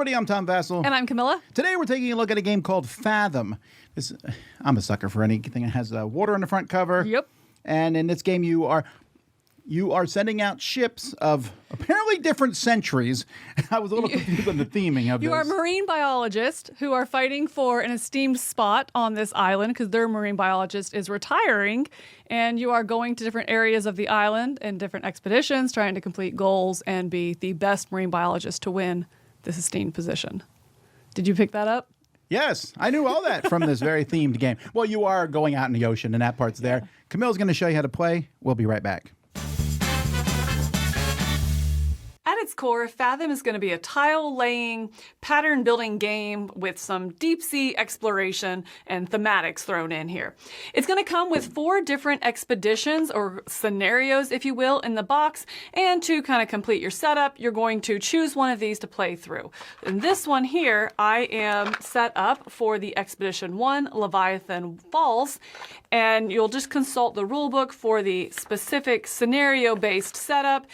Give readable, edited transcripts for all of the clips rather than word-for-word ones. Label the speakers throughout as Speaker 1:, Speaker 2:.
Speaker 1: everybody, I'm Tom Vasel.
Speaker 2: And I'm Camilla.
Speaker 1: Today we're taking a look at a game called Fathom. I'm a sucker for anything that has water on the front cover.
Speaker 2: Yep.
Speaker 1: And in this game you are sending out ships of apparently different centuries. I was a little confused on the theming of this.
Speaker 2: You are marine biologists who are fighting for an esteemed spot on this island because their marine biologist is retiring. And you are going to different areas of the island in different expeditions, trying to complete goals and be the best marine biologist to win this esteemed position. Did you pick that up?
Speaker 1: Yes, I knew all that from this very themed game. Well, you are going out in the ocean, and that part's there. Camilla's going to show you how to play. We'll be right back.
Speaker 2: At its core, Fathom is going to be a tile-laying, pattern-building game with some deep-sea exploration and thematics thrown in here. It's going to come with 4 different expeditions, or scenarios, if you will, in the box, and to kind of complete your setup, you're going to choose one of these to play through. In this one here, I am set up for the Expedition 1, Leviathan Falls, and you'll just consult the rulebook for the specific scenario-based setup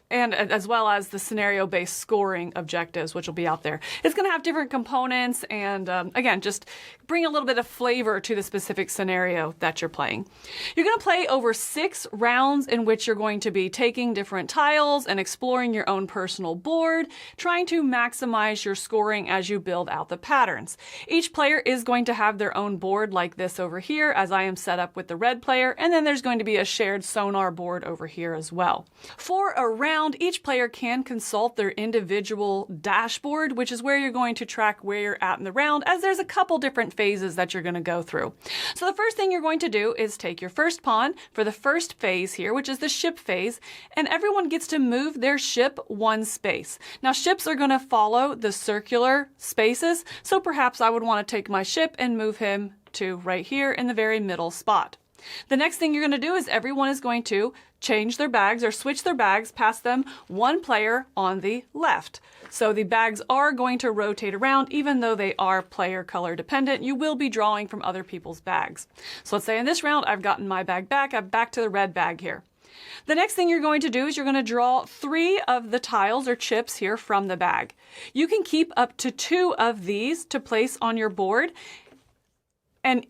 Speaker 2: and as well as the scenario-based scoring objectives, which will be out there. It's going to have different components and, again, just bring a little bit of flavor to the specific scenario that you're playing. You're going to play over 6 rounds in which you're going to be taking different tiles and exploring your own personal board, trying to maximize your scoring as you build out the patterns. Each player is going to have their own board like this over here, as I am set up with the red player, and then there's going to be a shared Sonar board over here as well. For a round, each player can consult their individual dashboard, which is where you're going to track where you're at in the round, as there's a couple different phases that you're going to go through. So the first thing you're going to do is take your first pawn for the first phase here, which is the ship phase, and everyone gets to move their ship 1 space. Now, ships are going to follow the circular spaces, so perhaps I would want to take my ship and move him to right here in the very middle spot. The next thing you're going to do is everyone is going to change their bags or switch their bags, pass them 1 player on the left. So the bags are going to rotate around even though they are player color dependent. You will be drawing from other people's bags. So let's say in this round I've gotten my bag back. I'm back to the red bag here. The next thing you're going to do is you're going to draw 3 of the tiles or chips here from the bag. You can keep up to 2 of these to place on your board.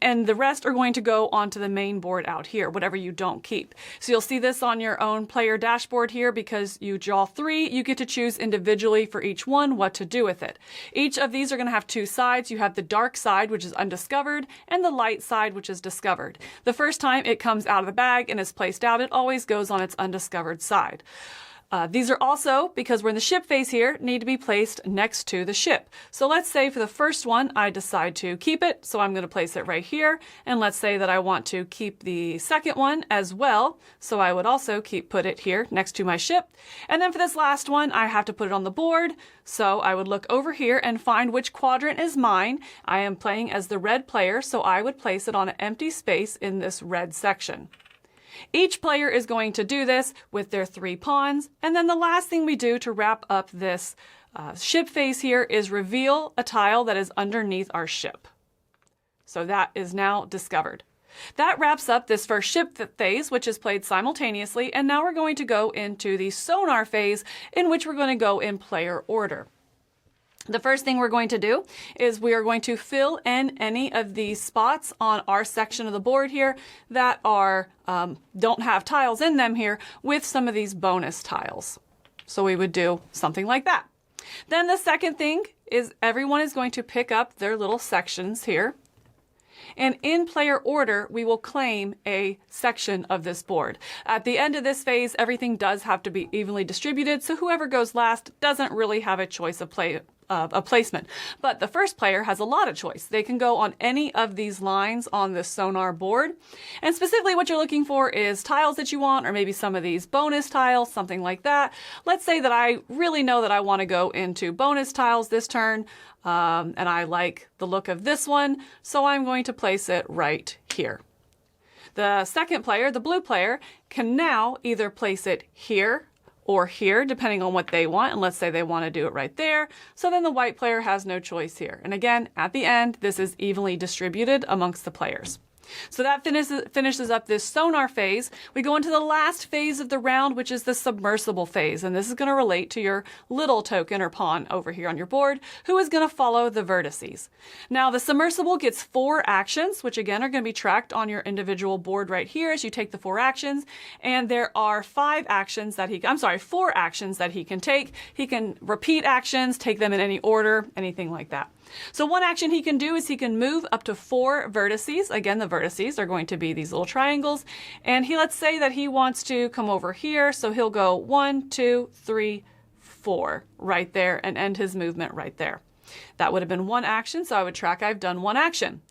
Speaker 2: And the rest are going to go onto the main board out here, whatever you don't keep. So you'll see this on your own player dashboard here because you draw 3. You get to choose individually for each one what to do with it. Each of these are going to have 2 sides. You have the dark side, which is undiscovered, and the light side, which is discovered. The first time it comes out of the bag and is placed out, it always goes on its undiscovered side. These are also, because we're in the ship phase here, need to be placed next to the ship. So let's say for the first one, I decide to keep it. So I'm going to place it right here. And let's say that I want to keep the second one as well. So I would also put it here next to my ship. And then for this last one, I have to put it on the board. So I would look over here and find which quadrant is mine. I am playing as the red player, so I would place it on an empty space in this red section. Each player is going to do this with their 3 pawns, and then the last thing we do to wrap up this ship phase here is reveal a tile that is underneath our ship. So that is now discovered. That wraps up this first ship phase, which is played simultaneously, and now we're going to go into the Sonar phase, in which we're going to go in player order. The first thing we're going to do is we are going to fill in any of these spots on our section of the board here that are don't have tiles in them here with some of these bonus tiles. So we would do something like that. Then the second thing is everyone is going to pick up their little sections here. And in player order, we will claim a section of this board. At the end of this phase, everything does have to be evenly distributed, so whoever goes last doesn't really have a choice of placement. But the first player has a lot of choice. They can go on any of these lines on this Sonar board. And specifically what you're looking for is tiles that you want, or maybe some of these bonus tiles, something like that. Let's say that I really know that I want to go into bonus tiles this turn, and I like the look of this one, so I'm going to place it right here. The second player, the blue player, can now either place it here or here, depending on what they want. And let's say they want to do it right there. So then the white player has no choice here. And again, at the end, this is evenly distributed amongst the players. So that finishes up this sonar phase. We go into the last phase of the round, which is the submersible phase. And this is going to relate to your little token or pawn over here on your board, who is going to follow the vertices. Now, the submersible gets 4 actions, which again are going to be tracked on your individual board right here as you take the 4 actions. And there are 4 actions that he can take. He can repeat actions, take them in any order, anything like that. So one action he can do is he can move up to 4 vertices. Again, the vertices are going to be these little triangles. And let's say that he wants to come over here. So he'll go 1, 2, 3, 4 right there and end his movement right there. That would have been one action. So I would track I've done one action.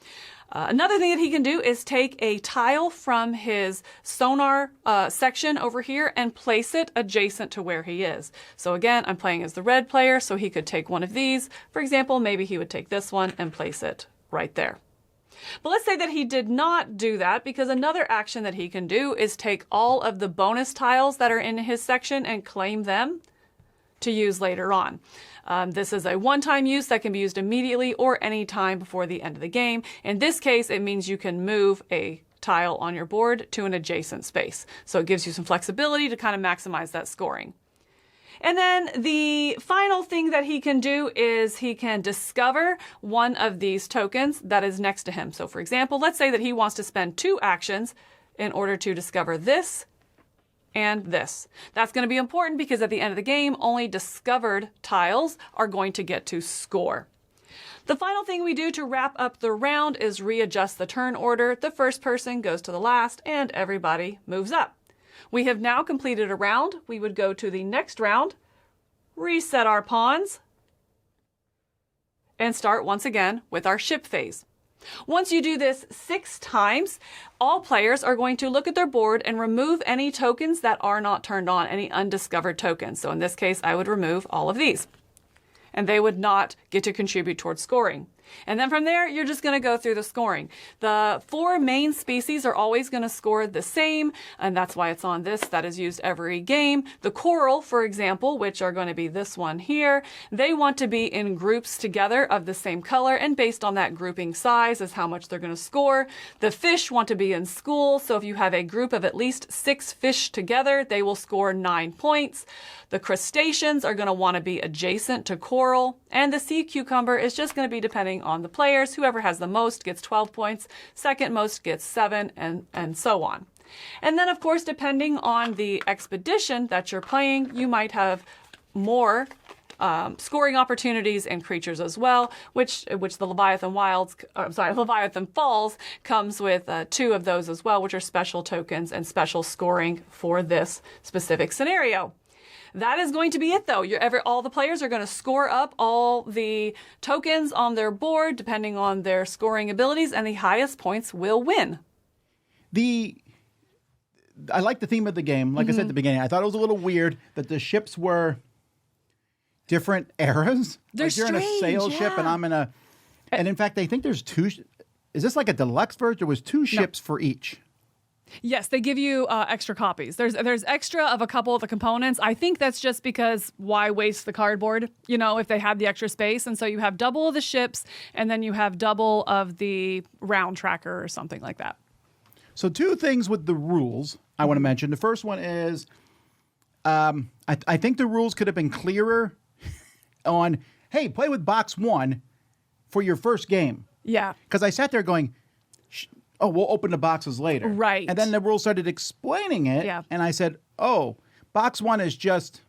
Speaker 2: Another thing that he can do is take a tile from his sonar section over here and place it adjacent to where he is. So again, I'm playing as the red player, so he could take one of these. For example, maybe he would take this one and place it right there. But let's say that he did not do that, because another action that he can do is take all of the bonus tiles that are in his section and claim them to use later on. This is a one-time use that can be used immediately or any time before the end of the game. In this case, it means you can move a tile on your board to an adjacent space. So it gives you some flexibility to kind of maximize that scoring. And then the final thing that he can do is he can discover one of these tokens that is next to him. So for example, let's say that he wants to spend 2 actions in order to discover this and this. That's going to be important because at the end of the game, only discovered tiles are going to get to score. The final thing we do to wrap up the round is readjust the turn order. The first person goes to the last and everybody moves up. We have now completed a round. We would go to the next round, reset our pawns, and start once again with our ship phase. Once you do this 6 times, all players are going to look at their board and remove any tokens that are not turned on, any undiscovered tokens. So in this case, I would remove all of these, and they would not get to contribute towards scoring. And then from there, you're just going to go through the scoring. The 4 main species are always going to score the same, and that's why it's on this. That is used every game. The coral, for example, which are going to be this one here, they want to be in groups together of the same color, and based on that grouping size is how much they're going to score. The fish want to be in school, so if you have a group of at least 6 fish together, they will score 9 points. The crustaceans are going to want to be adjacent to coral, and the sea cucumber is just going to be depending on the players. Whoever has the most gets 12 points, second most gets 7, and so on. And then, of course, depending on the expedition that you're playing, you might have more scoring opportunities and creatures as well, which the Leviathan Falls comes with 2 of those as well, which are special tokens and special scoring for this specific scenario. That is going to be it, though. All the players are going to score up all the tokens on their board, depending on their scoring abilities, and the highest points will win.
Speaker 1: I like the theme of the game. Like I said at the beginning, I thought it was a little weird that the ships were different eras.
Speaker 2: They're
Speaker 1: like you're in a sail ship, and I'm in a... And in fact, I think there's 2... Is this like a deluxe version? There was 2 ships for each.
Speaker 2: Yes, they give you extra copies. There's extra of a couple of the components. I think that's just because why waste the cardboard, if they had the extra space. And so you have double of the ships, and then you have double of the round tracker or something like that.
Speaker 1: So 2 things with the rules I want to mention. The first one is I think the rules could have been clearer on, hey, play with box 1 for your first game.
Speaker 2: Yeah.
Speaker 1: Because I sat there going... Oh, we'll open the boxes later.
Speaker 2: Right.
Speaker 1: And then the rules started explaining it.
Speaker 2: Yeah.
Speaker 1: And I said, oh, box 1 is just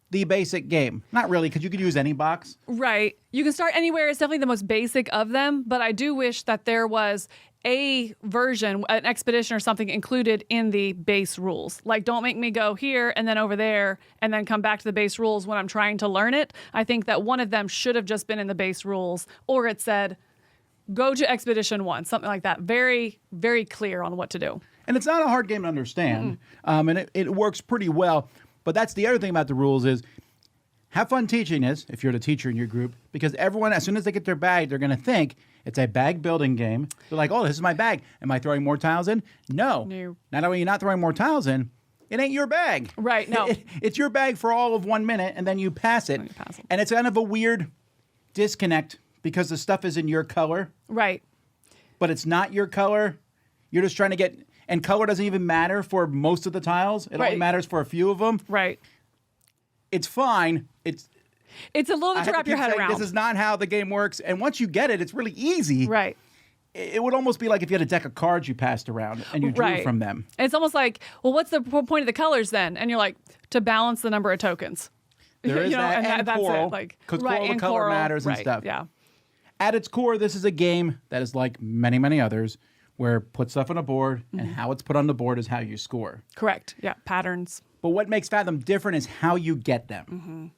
Speaker 1: the basic game. Not really, because you could use any box.
Speaker 2: Right. You can start anywhere. It's definitely the most basic of them. But I do wish that there was a version, an expedition or something included in the base rules. Like, don't make me go here and then over there and then come back to the base rules when I'm trying to learn it. I think that one of them should have just been in the base rules, or it said... go to Expedition 1, something like that. Very, very clear on what to do.
Speaker 1: And it's not a hard game to understand. And it works pretty well. But that's the other thing about the rules is have fun teaching this, if you're the teacher in your group, because everyone, as soon as they get their bag, they're going to think it's a bag building game. They're like, oh, this is my bag. Am I throwing more tiles in? No. Not only are you not throwing more tiles in, it ain't your bag.
Speaker 2: Right, no.
Speaker 1: It's your bag for all of 1 minute, and then you pass it. And it's kind of a weird disconnect because the stuff is in your color.
Speaker 2: Right.
Speaker 1: But it's not your color You're just trying to get, and color doesn't even matter for most of the tiles. It only matters for a few of them.
Speaker 2: Right.
Speaker 1: It's fine. It's
Speaker 2: a little bit to wrap your head around.
Speaker 1: This is not how the game works. And once you get it, it's really easy.
Speaker 2: Right.
Speaker 1: It would almost be like if you had a deck of cards you passed around and you drew from them.
Speaker 2: And it's almost like, well, what's the point of the colors then? And you're like, to balance the number of tokens.
Speaker 1: There is that, and
Speaker 2: that's
Speaker 1: coral.
Speaker 2: it. Like,
Speaker 1: Because coral, the color matters and stuff.
Speaker 2: Yeah.
Speaker 1: At its core, this is a game that is like many, many others, where put stuff on a board, and how it's put on the board is how you score.
Speaker 2: Correct. Yeah. Patterns.
Speaker 1: But what makes Fathom different is how you get them.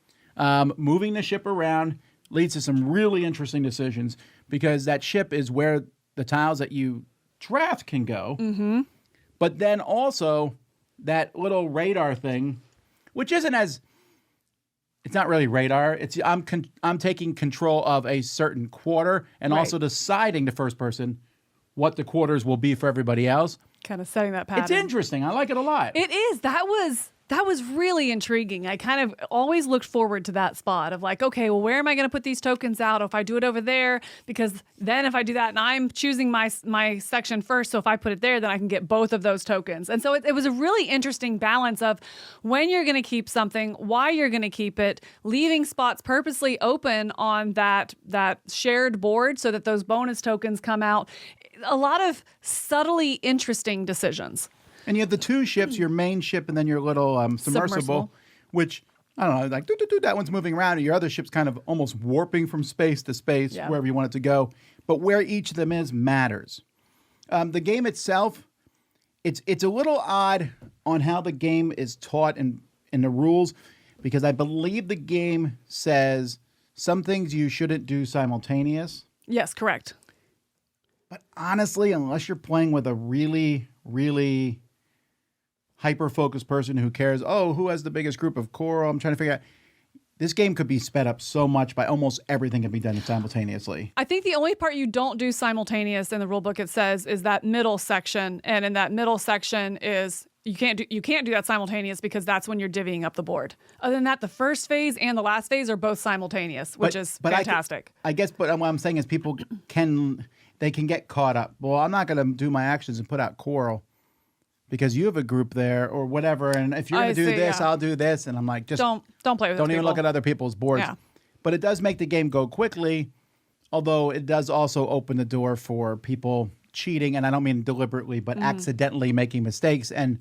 Speaker 1: Moving the ship around leads to some really interesting decisions because that ship is where the tiles that you draft can go. But then also that little radar thing, which isn't as, it's not really radar. It's I'm taking control of a certain quarter and also deciding the first person what the quarters will be for everybody else.
Speaker 2: Kind of setting that pattern.
Speaker 1: It's interesting. I like it a lot.
Speaker 2: It is. That was really intriguing. I kind of always looked forward to that spot of like, okay, well, where am I going to put these tokens out if I do it over there? Because then if I do that, and I'm choosing my section first, so if I put it there, then I can get both of those tokens. And so it was a really interesting balance of when you're going to keep something, why you're going to keep it, leaving spots purposely open on that shared board so that those bonus tokens come out. A lot of subtly interesting decisions.
Speaker 1: And you have the two ships, your main ship and then your little submersible, which, I don't know, like, that one's moving around, and your other ship's kind of almost warping from space to space, wherever you want it to go. But where each of them is matters. The game itself, it's a little odd on how the game is taught in the rules, because I believe the game says some things you shouldn't do simultaneous.
Speaker 2: Yes, correct.
Speaker 1: But honestly, unless you're playing with a really, really hyper-focused person who cares, who has the biggest group of coral? I'm trying to figure out. This game could be sped up so much by almost everything can be done simultaneously.
Speaker 2: I think the only part you don't do simultaneous in the rule book, it says, is that middle section. And in that middle section is you can't do that simultaneous because that's when you're divvying up the board. Other than that, the first phase and the last phase are both simultaneous, which is fantastic.
Speaker 1: I guess, but what I'm saying is people can get caught up. Well, I'm not going to do my actions and put out coral because you have a group there or whatever. And if you're going to do this, I'll do this. And I'm like, just
Speaker 2: don't play with
Speaker 1: Don't even look at other people's boards.
Speaker 2: Yeah.
Speaker 1: But it does make the game go quickly, although it does also open the door for people cheating. And I don't mean deliberately, but accidentally making mistakes and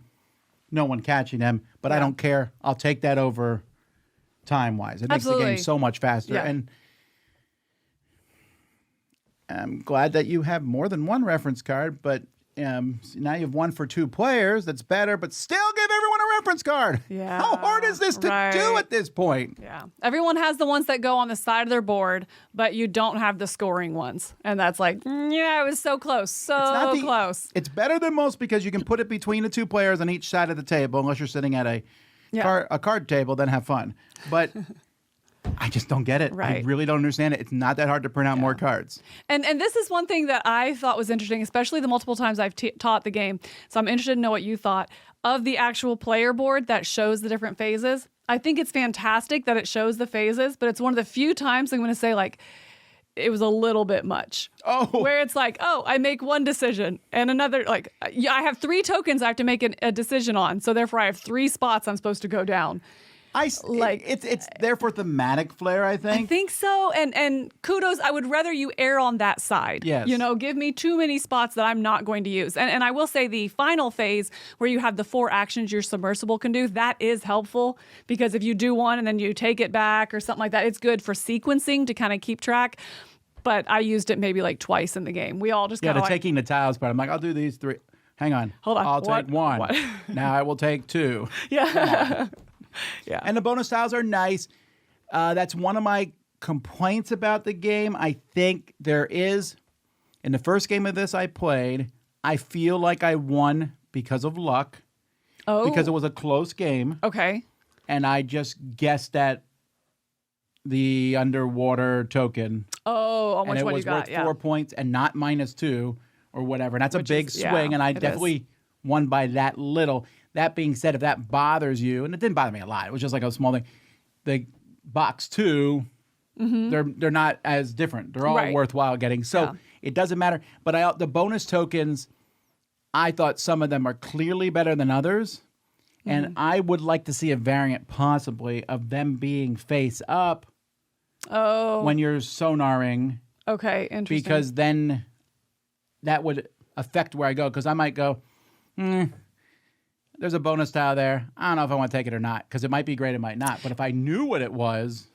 Speaker 1: no one catching them. But I don't care. I'll take that over time-wise. It makes the game so much faster.
Speaker 2: Yeah.
Speaker 1: And I'm glad that you have more than one reference card, but now you have one for two players. That's better, but still give everyone a reference card.
Speaker 2: Yeah.
Speaker 1: How hard is this to do at this point?
Speaker 2: Yeah. Everyone has the ones that go on the side of their board, but you don't have the scoring ones. And that's like, it was so close. So close.
Speaker 1: It's better than most because you can put it between the two players on each side of the table, unless you're sitting at a card table, then have fun. But I just don't get it.
Speaker 2: Right.
Speaker 1: I really don't understand it. It's not that hard to print out more cards.
Speaker 2: And this is one thing that I thought was interesting, especially the multiple times I've taught the game. So I'm interested to know what you thought of the actual player board that shows the different phases. I think it's fantastic that it shows the phases, but it's one of the few times I'm going to say, like, it was a little bit much. Where it's like, I make one decision and another, like, I have 3 tokens I have to make a decision on. So therefore I have 3 spots I'm supposed to go down.
Speaker 1: It's there for thematic flair, I think.
Speaker 2: I think so. And kudos, I would rather you err on that side.
Speaker 1: Yes.
Speaker 2: Give me too many spots that I'm not going to use. And I will say the final phase where you have the 4 actions your submersible can do, that is helpful because if you do one and then you take it back or something like that, it's good for sequencing to kind of keep track. But I used it maybe like twice in the game. We all just
Speaker 1: taking the tiles part. I'm like, I'll do these 3. Hang on.
Speaker 2: Hold on.
Speaker 1: I'll take 1. Now I will take 2.
Speaker 2: Yeah. Yeah.
Speaker 1: And the bonus tiles are nice. That's one of my complaints about the game. I think there is, in the first game of this I played, I feel like I won because of luck.
Speaker 2: Oh.
Speaker 1: Because it was a close game.
Speaker 2: Okay.
Speaker 1: And I just guessed at the underwater token.
Speaker 2: Oh, on which one you got?
Speaker 1: And it was worth 4 points and not -2 or whatever. And that's a big swing. And I definitely won by that little. That being said, if that bothers you, and it didn't bother me a lot, it was just like a small thing. The box 2, they're not as different. They're all worthwhile getting. So it doesn't matter. But the bonus tokens, I thought some of them are clearly better than others. And I would like to see a variant possibly of them being face up when you're sonaring.
Speaker 2: Okay, interesting.
Speaker 1: Because then that would affect where I go. Because I might go, there's a bonus tile there. I don't know if I want to take it or not. Because it might be great, it might not. But if I knew what it was,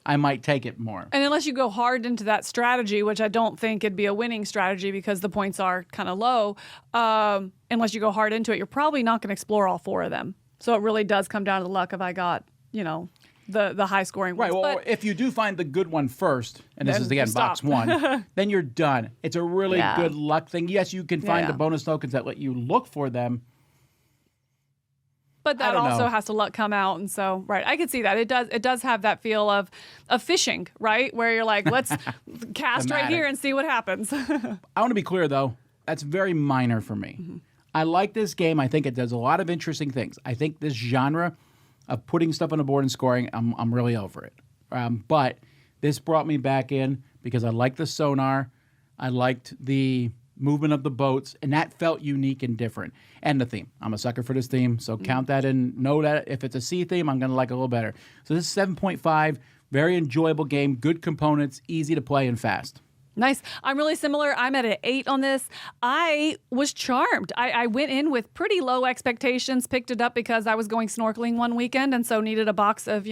Speaker 1: I might take it more.
Speaker 2: And unless you go hard into that strategy, which I don't think it'd be a winning strategy because the points are kind of low, unless you go hard into it, you're probably not going to explore all 4 of them. So it really does come down to the luck if I got, the high scoring ones.
Speaker 1: Right. Well, if you do find the good one first, and this is again box 1, then you're done. It's a really good luck thing. Yes, you can find the bonus tokens that let you look for them.
Speaker 2: But that also has to luck come out, and so I could see that it does have that feel of fishing, right? Where you're like, let's cast right here and see what happens.
Speaker 1: I want to be clear though, that's very minor for me. I like this game. I think it does a lot of interesting things. I think this genre of putting stuff on the board and scoring, I'm really over it. But this brought me back in because I liked the sonar, I liked the movement of the boats, and that felt unique and different. And the theme. I'm a sucker for this theme, so count that in. Know that if it's a sea theme, I'm going to like it a little better. So this is 7.5, very enjoyable game, good components, easy to play and fast.
Speaker 2: Nice. I'm really similar. I'm at an 8 on this. I was charmed. I went in with pretty low expectations, picked it up because I was going snorkeling one weekend and so needed a box of,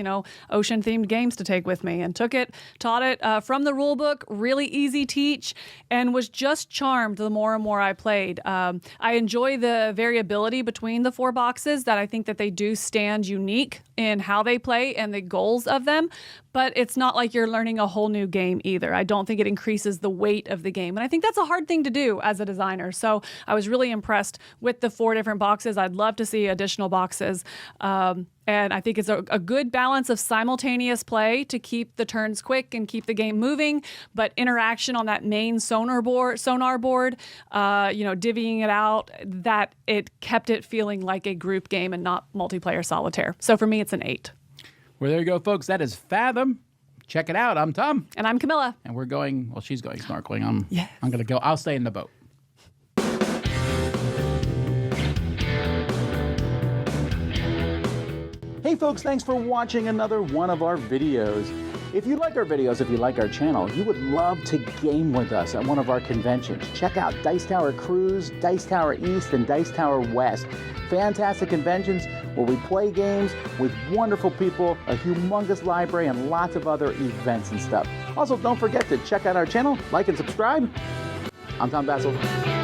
Speaker 2: ocean-themed games to take with me, and took it, taught it from the rule book, really easy teach, and was just charmed the more and more I played. I enjoy the variability between the 4 boxes, that I think that they do stand unique in how they play and the goals of them, but it's not like you're learning a whole new game either. I don't think it increases the weight of the game, and I think that's a hard thing to do as a designer. So I was really impressed with the 4 different boxes. I'd love to see additional boxes. And I think it's a good balance of simultaneous play to keep the turns quick and keep the game moving, but interaction on that main sonar board, divvying it out, that it kept it feeling like a group game and not multiplayer solitaire. So for me, it's an 8.
Speaker 1: Well, there you go, folks. That is Fathom. Check it out. I'm Tom.
Speaker 2: And I'm Camilla.
Speaker 1: And we're going, she's going snorkeling. I'm going to go. I'll stay in the boat. Hey folks, thanks for watching another one of our videos. If you like our videos, if you like our channel, you would love to game with us at one of our conventions. Check out Dice Tower Cruise, Dice Tower East, and Dice Tower West. Fantastic conventions where we play games with wonderful people, a humongous library, and lots of other events and stuff. Also, don't forget to check out our channel, like and subscribe. I'm Tom Vasel.